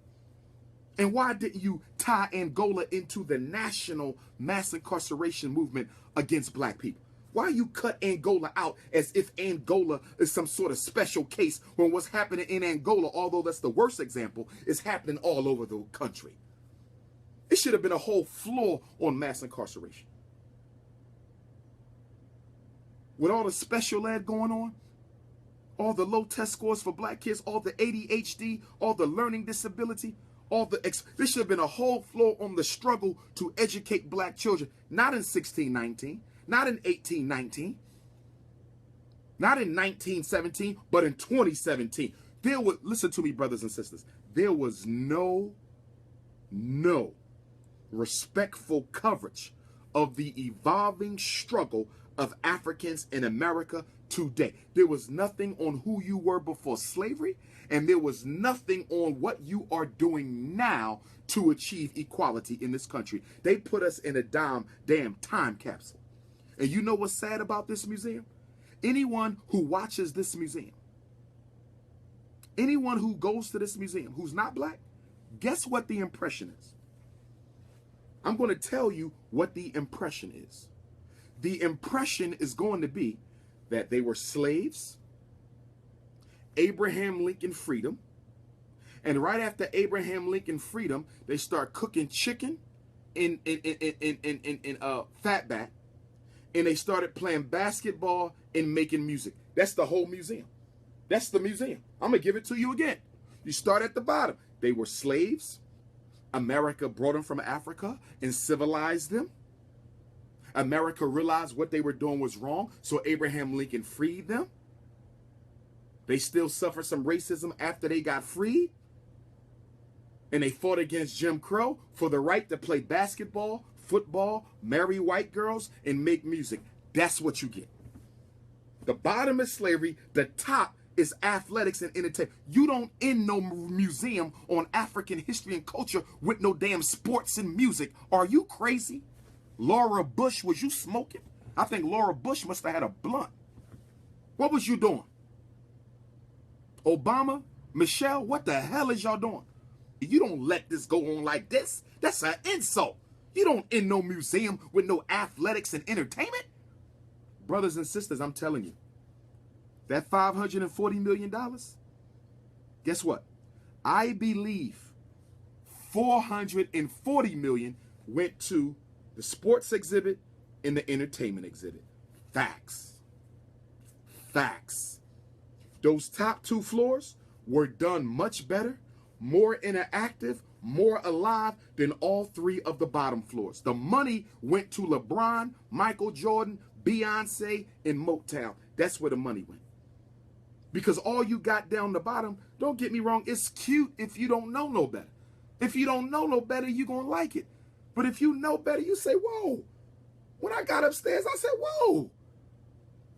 And why didn't you tie Angola into the national mass incarceration movement against black people? Why you cut Angola out as if Angola is some sort of special case, when what's happening in Angola, although that's the worst example, is happening all over the country? It should have been a whole floor on mass incarceration. With all the special ed going on, all the low test scores for black kids, all the ADHD, all the learning disability, this should have been a whole floor on the struggle to educate black children. Not in 1619, not in 1819, not in 1917, but in 2017. Listen to me, brothers and sisters, there was no respectful coverage of the evolving struggle of Africans in America today. There was nothing on who you were before slavery, and there was nothing on what you are doing now to achieve equality in this country. They put us in a damn time capsule. And you know what's sad about this museum? Anyone who watches this museum, anyone who goes to this museum who's not black, guess what the impression is? I'm going to tell you what the impression is. the impression is going to be that they were slaves, Abraham Lincoln freedom, and right after Abraham Lincoln freedom, they start cooking chicken in fatback, and they started playing basketball and making music. That's the whole museum. That's the museum. I'm going to give it to you again. You start at the bottom. They were slaves. America brought them from Africa and civilized them. America realized what they were doing was wrong, so Abraham Lincoln freed them. They still suffered some racism after they got freed. And they fought against Jim Crow for the right to play basketball, football, marry white girls, and make music. That's what you get. The bottom is slavery. The top is athletics and entertainment. You don't end no museum on African history and culture with no damn sports and music. Are you crazy? Laura Bush, was you smoking? I think Laura Bush must have had a blunt. What was you doing? Obama, Michelle, what the hell is y'all doing? You don't let this go on like this. That's an insult. You don't end no museum with no athletics and entertainment. Brothers and sisters, I'm telling you, that $540 million, guess what? I believe $440 million went to the sports exhibit and the entertainment exhibit. Facts. Facts. Those top two floors were done much better, more interactive, more alive than all three of the bottom floors. The money went to LeBron, Michael Jordan, Beyonce, and Motown. That's where the money went. Because all you got down the bottom, don't get me wrong, it's cute if you don't know no better. If you don't know no better, you're going to like it. But if you know better, you say, whoa. When I got upstairs, I said, whoa.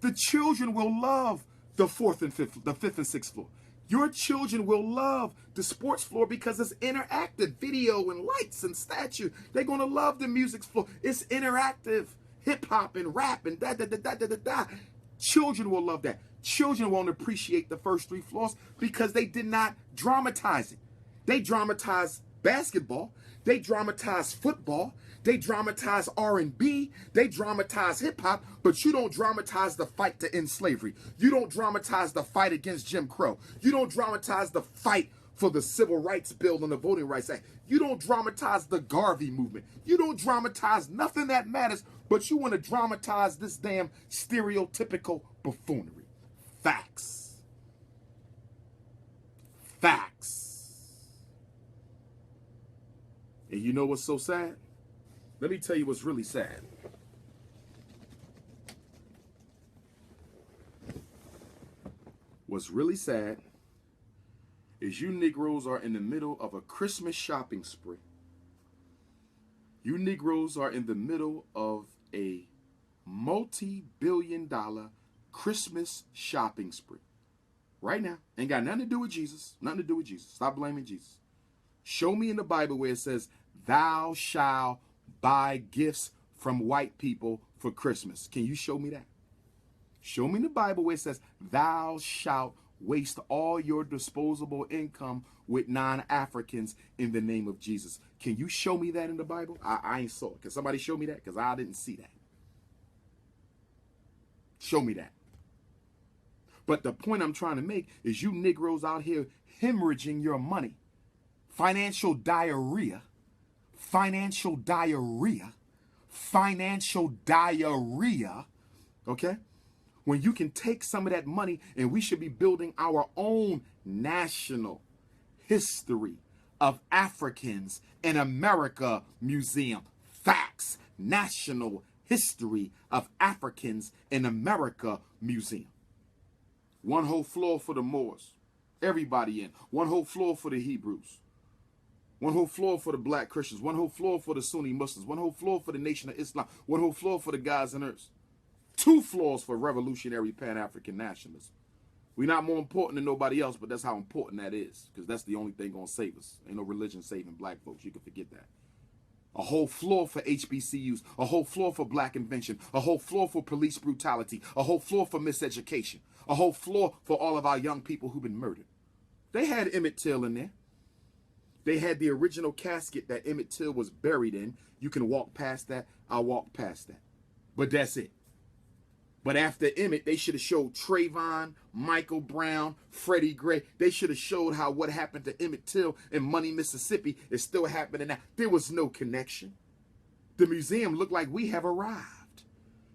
The children will love the fifth and sixth floor. Your children will love the sports floor because it's interactive, video and lights and statue. They're going to love the music floor. It's interactive, hip hop and rap and da-da-da-da-da-da. Children will love that. Children won't appreciate the first three floors because they did not dramatize it. They dramatized basketball. They dramatized football. They dramatize R&B. They dramatize hip-hop, but you don't dramatize the fight to end slavery. You don't dramatize the fight against Jim Crow. You don't dramatize the fight for the Civil Rights Bill and the Voting Rights Act. You don't dramatize the Garvey movement. You don't dramatize nothing that matters, but you want to dramatize this damn stereotypical buffoonery. Facts. Facts. And you know what's so sad? Let me tell you what's really sad. What's really sad is you Negroes are in the middle of a Christmas shopping spree. You Negroes are in the middle of a multi-billion-dollar Christmas shopping spree. Right now. Ain't got nothing to do with Jesus. Nothing to do with Jesus. Stop blaming Jesus. Show me in the Bible where it says, thou shalt buy gifts from white people for Christmas. Can you show me that? Show me in the Bible where it says, thou shalt waste all your disposable income with non-Africans in the name of Jesus. Can you show me that in the Bible? I ain't saw it. Can somebody show me that? Because I didn't see that. Show me that. But the point I'm trying to make is you Negroes out here hemorrhaging your money. Financial diarrhea. Financial diarrhea. Financial diarrhea. Okay? When you can take some of that money and we should be building our own national history of Africans in America museum. Facts. National history of Africans in America museum. One whole floor for the Moors. Everybody in. One whole floor for the Hebrews. One whole floor for the black Christians. One whole floor for the Sunni Muslims. One whole floor for the Nation of Islam. One whole floor for the guys and earths. 2 floors for revolutionary Pan-African nationalism. We're not more important than nobody else, but that's how important that is. Because that's the only thing going to save us. Ain't no religion saving black folks. You can forget that. A whole floor for HBCUs. A whole floor for black invention. A whole floor for police brutality. A whole floor for miseducation. A whole floor for all of our young people who've been murdered. They had Emmett Till in there. They had the original casket that Emmett Till was buried in. You can walk past that. I'll walk past that. But that's it. But after Emmett, they should have showed Trayvon, Michael Brown, Freddie Gray. They should have showed how what happened to Emmett Till in Money, Mississippi is still happening now. There was no connection. The museum looked like we have arrived.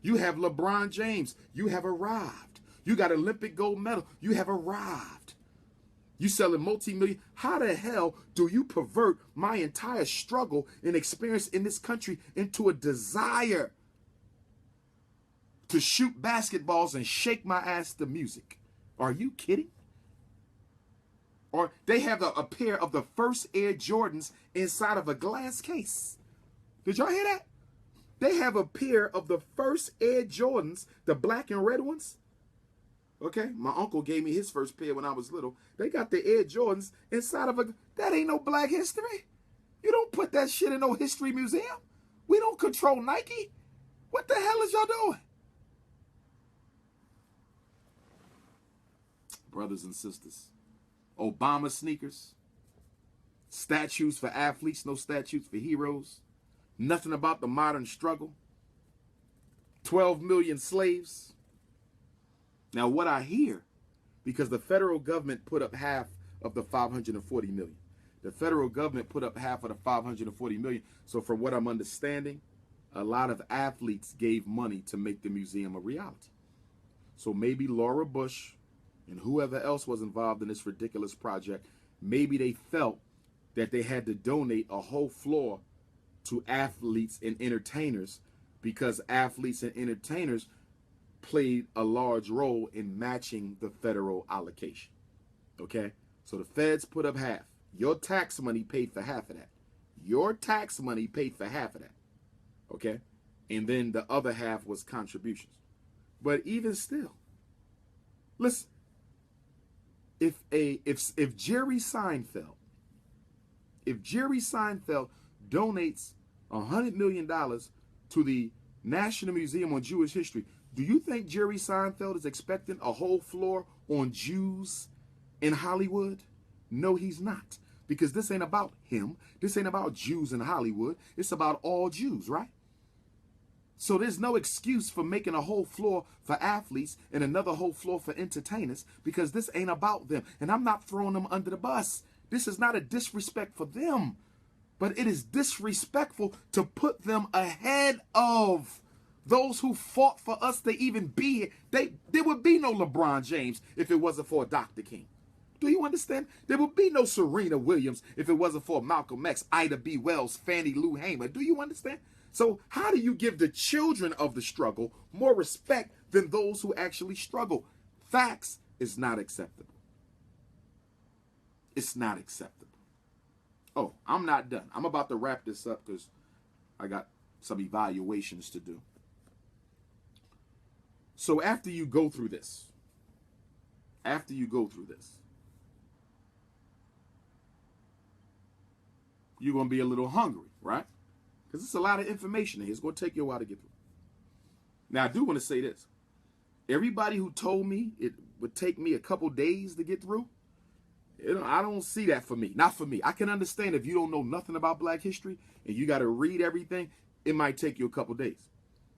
You have LeBron James. You have arrived. You got Olympic gold medal. You have arrived. You selling multi-million. How the hell do you pervert my entire struggle and experience in this country into a desire to shoot basketballs and shake my ass to music? Are you kidding? Or they have a pair of the first Air Jordans inside of a glass case. Did y'all hear that? They have a pair of the first Air Jordans, the black and red ones. Okay, my uncle gave me his first pair when I was little. They got the Air Jordans inside of a... That ain't no black history. You don't put that shit in no history museum. We don't control Nike. What the hell is y'all doing? Brothers and sisters, Obama sneakers, statues for athletes, no statues for heroes, nothing about the modern struggle, 12 million slaves. Now what I hear, because the federal government put up half of the 540 million. The federal government put up half of the 540 million. So from what I'm understanding, a lot of athletes gave money to make the museum a reality. So maybe Laura Bush and whoever else was involved in this ridiculous project, maybe they felt that they had to donate a whole floor to athletes and entertainers because athletes and entertainers played a large role in matching the federal allocation. Okay? So the feds put up half. Your tax money paid for half of that. Your tax money paid for half of that. Okay? And then the other half was contributions. But even still, listen, if Jerry Seinfeld donates $100 million to the National Museum on Jewish History, do you think Jerry Seinfeld is expecting a whole floor on Jews in Hollywood? No, he's not. Because this ain't about him. This ain't about Jews in Hollywood. It's about all Jews, right? So there's no excuse for making a whole floor for athletes and another whole floor for entertainers, because this ain't about them. And I'm not throwing them under the bus. This is not a disrespect for them, but it is disrespectful to put them ahead of those who fought for us to even be here. There would be no LeBron James if it wasn't for Dr. King. Do you understand? There would be no Serena Williams if it wasn't for Malcolm X, Ida B. Wells, Fannie Lou Hamer. Do you understand? So how do you give the children of the struggle more respect than those who actually struggle? Facts is not acceptable. It's not acceptable. Oh, I'm not done. I'm about to wrap this up because I got some evaluations to do. So after you go through this, you're going to be a little hungry, right? Because it's a lot of information here. It's going to take you a while to get through. Now, I do want to say this. Everybody who told me it would take me a couple days to get through, I don't see that for me. Not for me. I can understand if you don't know nothing about Black history and you got to read everything, it might take you a couple days.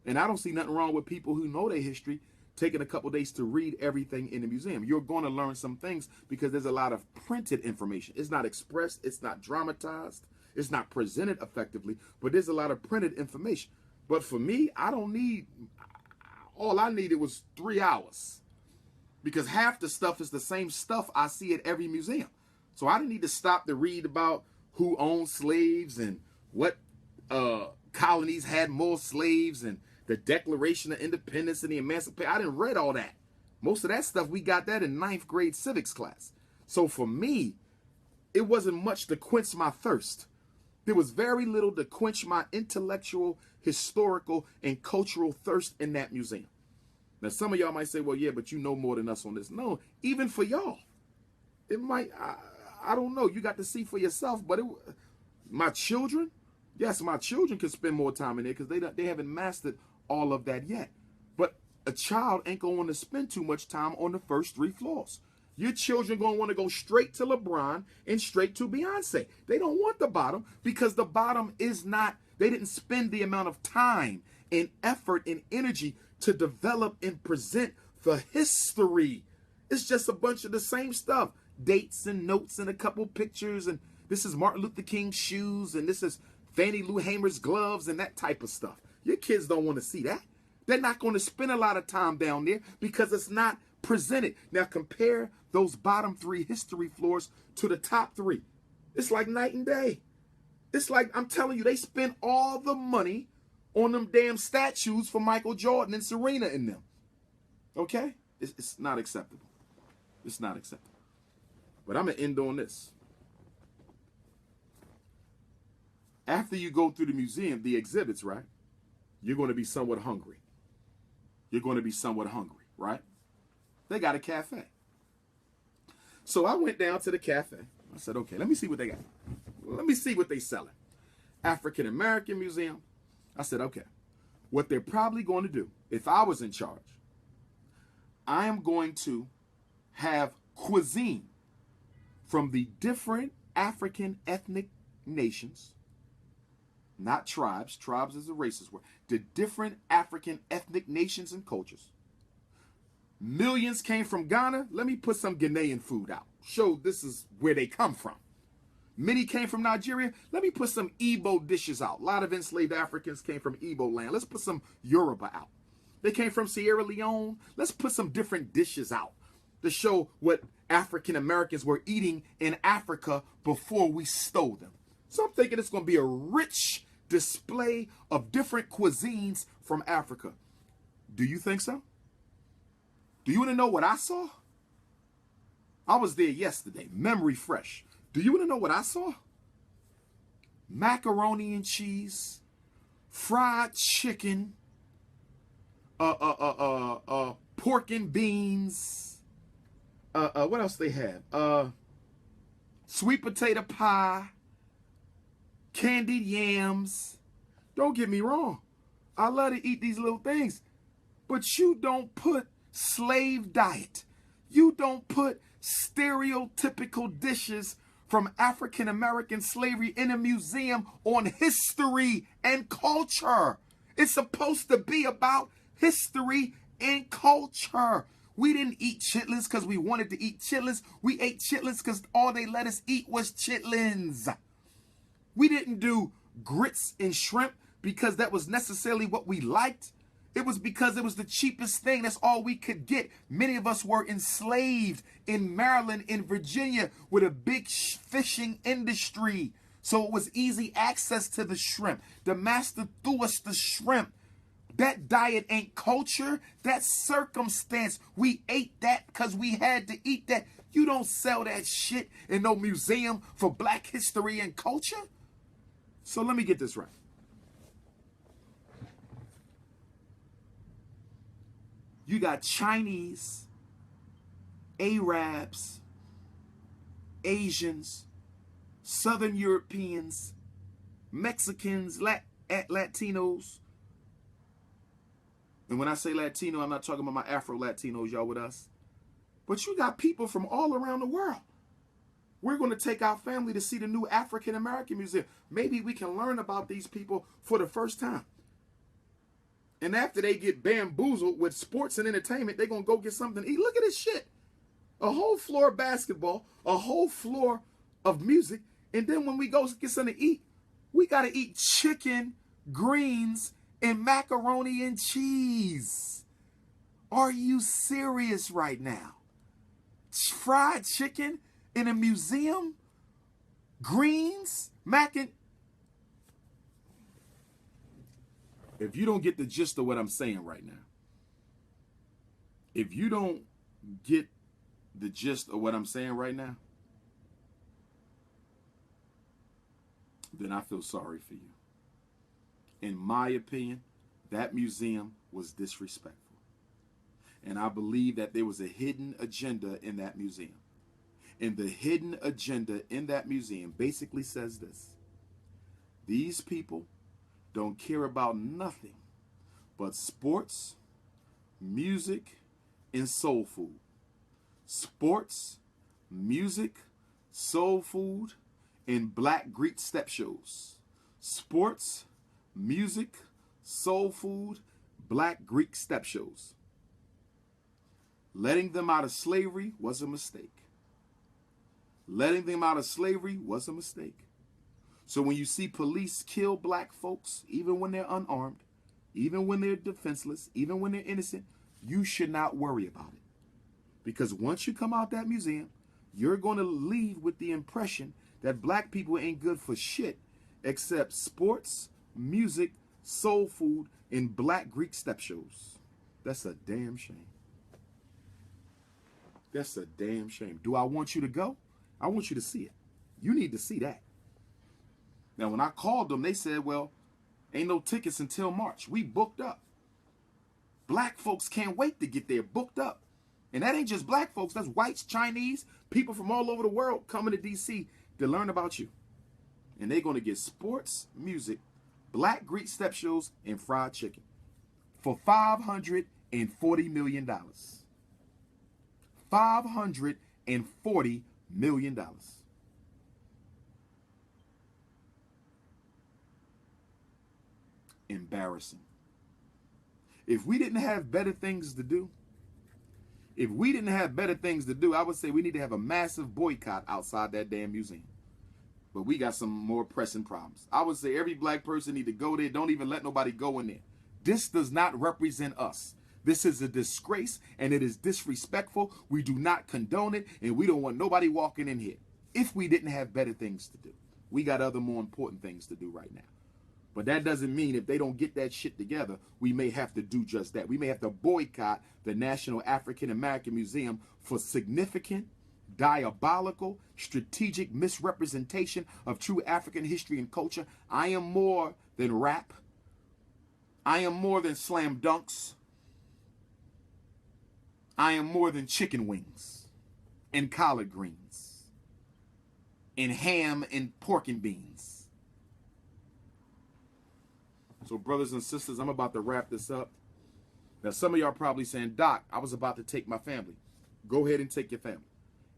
And I don't see nothing wrong with people who know their history taking a couple days to read everything in the museum. You're going to learn some things because there's a lot of printed information. It's not expressed. It's not dramatized. It's not presented effectively, but there's a lot of printed information. But for me, all I needed was 3 hours, because half the stuff is the same stuff I see at every museum. So I didn't need to stop to read about who owned slaves and what colonies had more slaves and the Declaration of Independence and the Emancipation. I didn't read all that. Most of that stuff, we got that in 9th grade civics class. So for me, it wasn't much to quench my thirst. There was very little to quench my intellectual, historical, and cultural thirst in that museum. Now, some of y'all might say, well, yeah, but you know more than us on this. No, even for y'all, it might, I don't know. You got to see for yourself. But my children, yes, my children could spend more time in there because they haven't mastered all of that yet. But a child ain't going to want to spend too much time on the first 3 floors. Your children going to want to go straight to LeBron and straight to Beyonce. They don't want the bottom because the bottom is not, they didn't spend the amount of time and effort and energy to develop and present the history. It's just a bunch of the same stuff. Dates and notes and a couple pictures, and this is Martin Luther King's shoes, and this is Fannie Lou Hamer's gloves, and that type of stuff. Your kids don't want to see that. They're not going to spend a lot of time down there because it's not presented. Now compare those bottom 3 history floors to the top 3. It's like night and day. It's like, I'm telling you, they spend all the money on them damn statues for Michael Jordan and Serena in them. Okay? It's not acceptable. It's not acceptable. But I'm going to end on this. After you go through the museum, the exhibits, right? You're going to be somewhat hungry. You're going to be somewhat hungry, right? They got a cafe. So I went down to the cafe. I said, okay, let me see what they got. Let me see what they selling. African American Museum. I said, okay, what they're probably going to do, if I was in charge, I am going to have cuisine from the different African ethnic nations, not tribes. Tribes is a racist word. The different African ethnic nations and cultures. Millions came from Ghana. Let me put some Ghanaian food out. Show this is where they come from. Many came from Nigeria. Let me put some Igbo dishes out. A lot of enslaved Africans came from Igbo land. Let's put some Yoruba out. They came from Sierra Leone. Let's put some different dishes out to show what African Americans were eating in Africa before we stole them. So I'm thinking it's going to be a rich display of different cuisines from Africa. Do you think so? Do you want to know what I saw? I was there yesterday, memory fresh. Do you want to know what I saw? Macaroni and cheese, fried chicken, pork and beans. What else they have? Sweet potato pie, candied yams. Don't get me wrong. I love to eat these little things. But you don't put slave diet. You don't put stereotypical dishes from African American slavery in a museum on history and culture. It's supposed to be about history and culture. We didn't eat chitlins because we wanted to eat chitlins. We ate chitlins because all they let us eat was chitlins. We didn't do grits and shrimp because that was necessarily what we liked. It was because it was the cheapest thing. That's all we could get. Many of us were enslaved in Maryland, in Virginia, with a big fishing industry. So it was easy access to the shrimp. The master threw us the shrimp. That diet ain't culture. That's circumstance. We ate that because we had to eat that. You don't sell that shit in no museum for black history and culture. So let me get this right. You got Chinese, Arabs, Asians, Southern Europeans, Mexicans, Latinos. And when I say Latino, I'm not talking about my Afro-Latinos, y'all with us. But you got people from all around the world. We're going to take our family to see the new African American Museum. Maybe we can learn about these people for the first time. And after they get bamboozled with sports and entertainment, they're going to go get something to eat. Look at this shit. A whole floor of basketball, a whole floor of music. And then when we go get something to eat, we got to eat chicken, greens, and macaroni and cheese. Are you serious right now? Fried chicken in a museum? Greens? If you don't get the gist of what I'm saying right now, if you don't get the gist of what I'm saying right now, then I feel sorry for you. In my opinion, that museum was disrespectful. And I believe that there was a hidden agenda in that museum. And the hidden agenda in that museum basically says this: these people don't care about nothing but sports, music, and soul food. Sports, music, soul food, and black Greek step shows. Sports, music, soul food, black Greek step shows. Letting them out of slavery was a mistake. Letting them out of slavery was a mistake. So when you see police kill black folks, even when they're unarmed, even when they're defenseless, even when they're innocent, you should not worry about it. Because once you come out that museum, you're going to leave with the impression that black people ain't good for shit except sports, music, soul food, and black Greek step shows. That's a damn shame. That's a damn shame. Do I want you to go? I want you to see it. You need to see that. Now, when I called them, they said, well, ain't no tickets until March. We booked up. Black folks can't wait to get there, booked up. And that ain't just black folks. That's whites, Chinese, people from all over the world coming to D.C. to learn about you. And they're going to get sports, music, black Greek step shows, and fried chicken for $540 million. $540 million. Embarrassing. If we didn't have better things to do, I would say we need to have a massive boycott outside that damn museum. But we got some more pressing problems. I would say every black person need to go there. Don't even let nobody go in there. This does not represent us. This is a disgrace and it is disrespectful. We do not condone it and we don't want nobody walking in here. If we didn't have better things to do, we got other more important things to do right now. But that doesn't mean if they don't get that shit together, we may have to do just that. We may have to boycott the National African American Museum for significant, diabolical, strategic misrepresentation of true African history and culture. I am more than rap. I am more than slam dunks. I am more than chicken wings and collard greens and ham and pork and beans. So brothers and sisters, I'm about to wrap this up. Now some of y'all probably saying, Doc, I was about to take my family. Go ahead and take your family.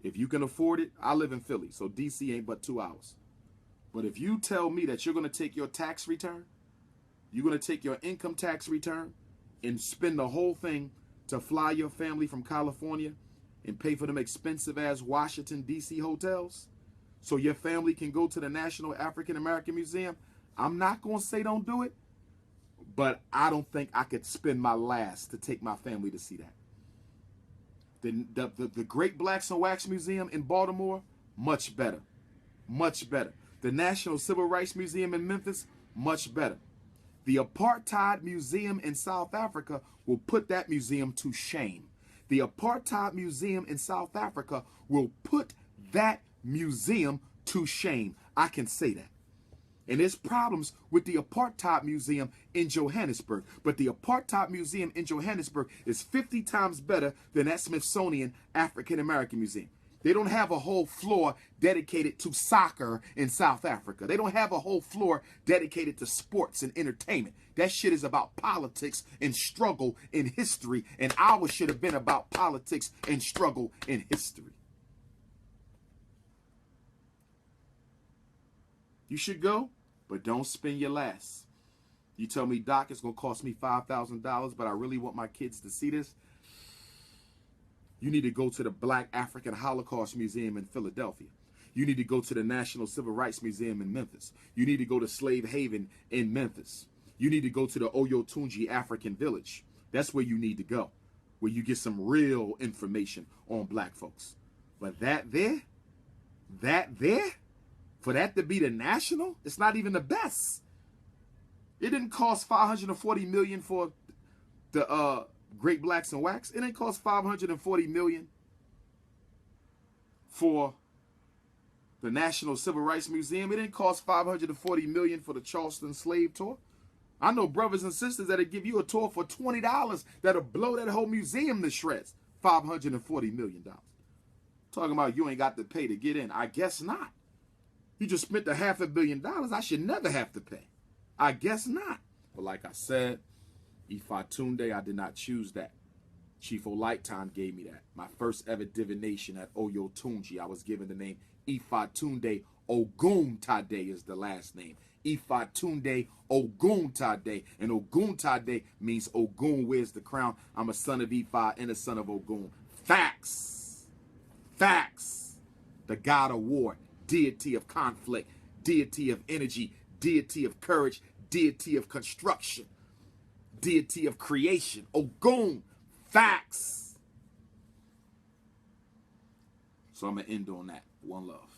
If you can afford it, I live in Philly, so DC ain't but 2 hours. But if you tell me that you're going to take your tax return, you're going to take your income tax return and spend the whole thing to fly your family from California and pay for them expensive ass Washington, DC hotels so your family can go to the National African American Museum, I'm not going to say don't do it. But I don't think I could spend my last to take my family to see that. The Great Blacks and Wax Museum in Baltimore, much better. Much better. The National Civil Rights Museum in Memphis, much better. The Apartheid Museum in South Africa will put that museum to shame. The Apartheid Museum in South Africa will put that museum to shame. I can say that. And there's problems with the Apartheid Museum in Johannesburg. But the Apartheid Museum in Johannesburg is 50 times better than that Smithsonian African American Museum. They don't have a whole floor dedicated to soccer in South Africa. They don't have a whole floor dedicated to sports and entertainment. That shit is about politics and struggle in history. And ours should have been about politics and struggle in history. You should go, but don't spend your last. You tell me, Doc, it's going to cost me $5,000, but I really want my kids to see this. You need to go to the Black African Holocaust Museum in Philadelphia. You need to go to the National Civil Rights Museum in Memphis. You need to go to Slave Haven in Memphis. You need to go to the Oyotunji African Village. That's where you need to go, where you get some real information on black folks. But that there, for that to be the national, it's not even the best. It didn't cost $540 million for the Great Blacks and Wax. It didn't cost $540 million for the National Civil Rights Museum. It didn't cost $540 million for the Charleston Slave Tour. I know brothers and sisters that'll give you a tour for $20 that'll blow that whole museum to shreds. $540 million. Talking about you ain't got to pay to get in. I guess not. You just spent a $500 million. I should never have to pay. I guess not. But like I said, Ifatunde, I did not choose that. Chief Olaitan gave me that. My first ever divination at Oyotunji, I was given the name Ifatunde Oguntade is the last name. Ifatunde Oguntade. And Oguntade means Ogun wears the crown. I'm a son of Ifa and a son of Ogun. Facts. Facts. The god of war, deity of conflict, deity of energy, deity of courage, deity of construction, deity of creation. Ogun. Facts. So I'm going to end on that. One love.